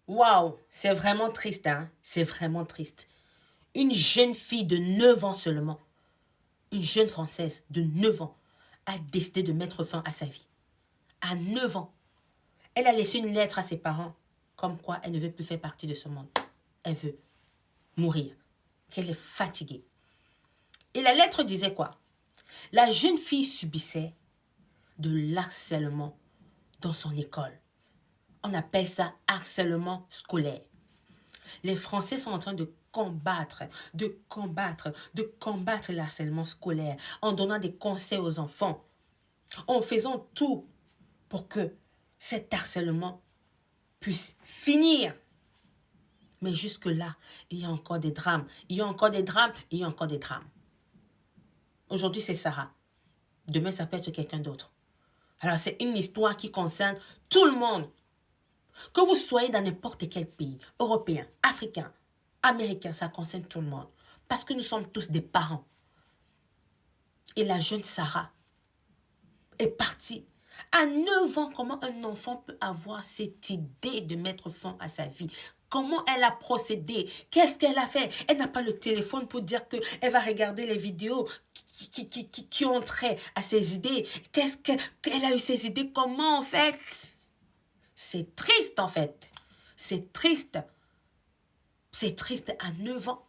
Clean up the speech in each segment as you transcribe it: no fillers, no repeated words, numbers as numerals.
Waouh, c'est vraiment triste, hein? C'est vraiment triste. Une jeune fille de 9 ans seulement, une jeune Française de 9 ans, a décidé de mettre fin à sa vie. À 9 ans. Elle a laissé une lettre à ses parents, comme quoi elle ne veut plus faire partie de ce monde. Elle veut mourir, qu'elle est fatiguée. Et la lettre disait quoi? La jeune fille subissait de l'harcèlement dans son école. On appelle ça harcèlement scolaire. Les Français sont en train de combattre le harcèlement scolaire en donnant des conseils aux enfants, en faisant tout pour que cet harcèlement puisse finir. Mais jusque-là, il y a encore des drames. Il y a encore des drames. Il y a encore des drames. Aujourd'hui, c'est Sarah. Demain, ça peut être quelqu'un d'autre. Alors, c'est une histoire qui concerne tout le monde. Que vous soyez dans n'importe quel pays, européen, africain, américain, ça concerne tout le monde. Parce que nous sommes tous des parents. Et la jeune Sarah est partie. À 9 ans, comment un enfant peut avoir cette idée de mettre fin à sa vie? Comment elle a procédé? Qu'est-ce qu'elle a fait? Elle n'a pas le téléphone pour dire qu'elle va regarder les vidéos qui ont trait à ses idées. Qu'est-ce qu'elle a eu ces idées? Comment en fait? C'est triste en fait. C'est triste. C'est triste à 9 ans.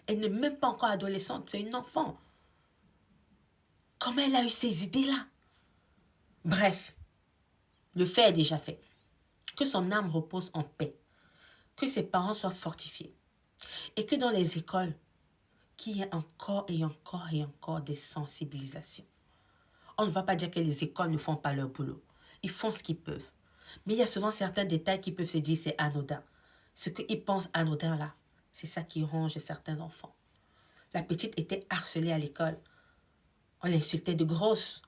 Elle n'est même pas encore adolescente, c'est une enfant. Comment elle a eu ces idées-là? Bref, le fait est déjà fait. Que son âme repose en paix. Que ses parents soient fortifiés. Et que dans les écoles, qu'il y ait encore et encore et encore des sensibilisations. On ne va pas dire que les écoles ne font pas leur boulot. Ils font ce qu'ils peuvent. Mais il y a souvent certains détails qui peuvent se dire c'est anodin. Ce qu'ils pensent anodin là, c'est ça qui ronge certains enfants. La petite était harcelée à l'école. On l'insultait de grosse.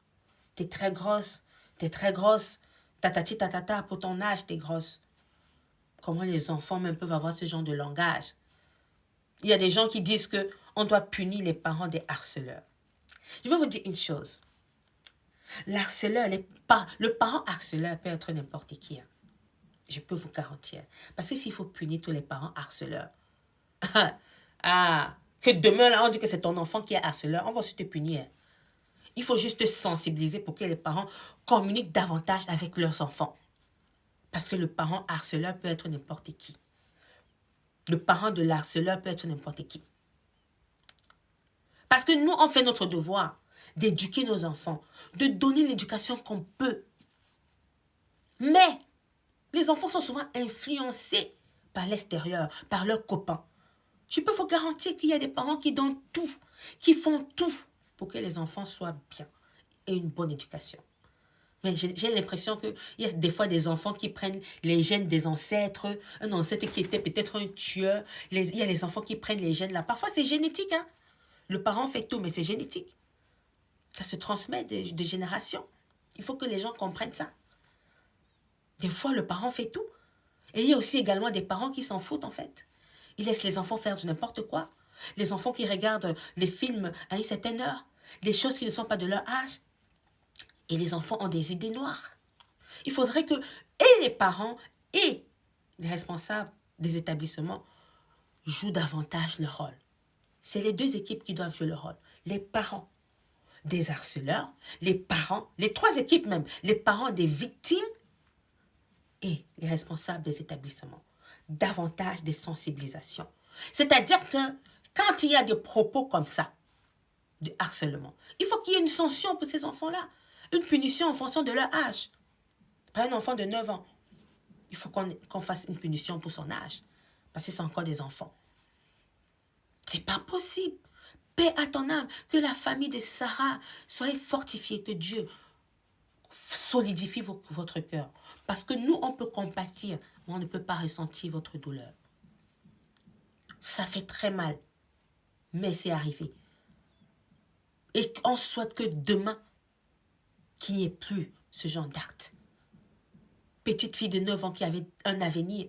T'es très grosse. T'es très grosse. Tatati tatata, pour ton âge, t'es grosse. Comment les enfants même peuvent avoir ce genre de langage? Il y a des gens qui disent que on doit punir les parents des harceleurs. Je vais vous dire une chose. L'harceleur, le parent harceleur peut être n'importe qui. Hein. Je peux vous garantir. Parce que s'il faut punir tous les parents harceleurs, que demain, là, on dit que c'est ton enfant qui est harceleur, on va aussi te punir. Il faut juste sensibiliser pour que les parents communiquent davantage avec leurs enfants. Parce que le parent harceleur peut être n'importe qui. Le parent de l'harceleur peut être n'importe qui. Parce que nous, on fait notre devoir d'éduquer nos enfants, de donner l'éducation qu'on peut. Mais les enfants sont souvent influencés par l'extérieur, par leurs copains. Je peux vous garantir qu'il y a des parents qui donnent tout, qui font tout pour que les enfants soient bien et une bonne éducation. Mais j'ai l'impression qu'il y a des fois des enfants qui prennent les gènes des ancêtres, un ancêtre qui était peut-être un tueur. Il y a les enfants qui prennent les gènes là. Parfois, c'est génétique. Hein? Le parent fait tout, mais c'est génétique. Ça se transmet de génération. Il faut que les gens comprennent ça. Des fois, le parent fait tout. Et il y a aussi également des parents qui s'en foutent, en fait. Ils laissent les enfants faire du n'importe quoi. Les enfants qui regardent les films à une certaine heure. Les choses qui ne sont pas de leur âge. Et les enfants ont des idées noires. Il faudrait que et les parents et les responsables des établissements jouent davantage leur rôle. C'est les deux équipes qui doivent jouer leur rôle. Les parents des harceleurs, les parents, les trois équipes même, les parents des victimes et les responsables des établissements. Davantage des sensibilisations. C'est-à-dire que quand il y a des propos comme ça, de harcèlement, il faut qu'il y ait une sanction pour ces enfants-là. Une punition en fonction de leur âge. Pas un enfant de 9 ans. Il faut qu'on fasse une punition pour son âge. Parce que c'est encore des enfants. C'est pas possible. Paix à ton âme. Que la famille de Sarah soit fortifiée. Que Dieu solidifie votre cœur. Parce que nous, on peut compatir, mais on ne peut pas ressentir votre douleur. Ça fait très mal. Mais c'est arrivé. Et on souhaite que demain, qu'il n'y ait plus ce genre d'acte. Petite fille de 9 ans qui avait un avenir.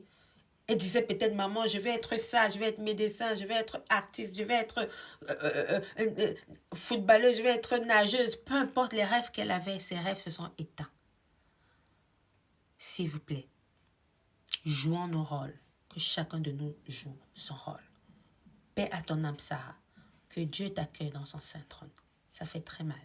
Elle disait peut-être, maman, je vais être ça, je vais être médecin, je vais être artiste, je vais être footballeuse, je vais être nageuse. Peu importe les rêves qu'elle avait, ses rêves se sont éteints. S'il vous plaît, Jouons nos rôles. Que chacun de nous joue son rôle. Paix à ton âme, Sarah. Que Dieu t'accueille dans son saint trône. Ça fait très mal.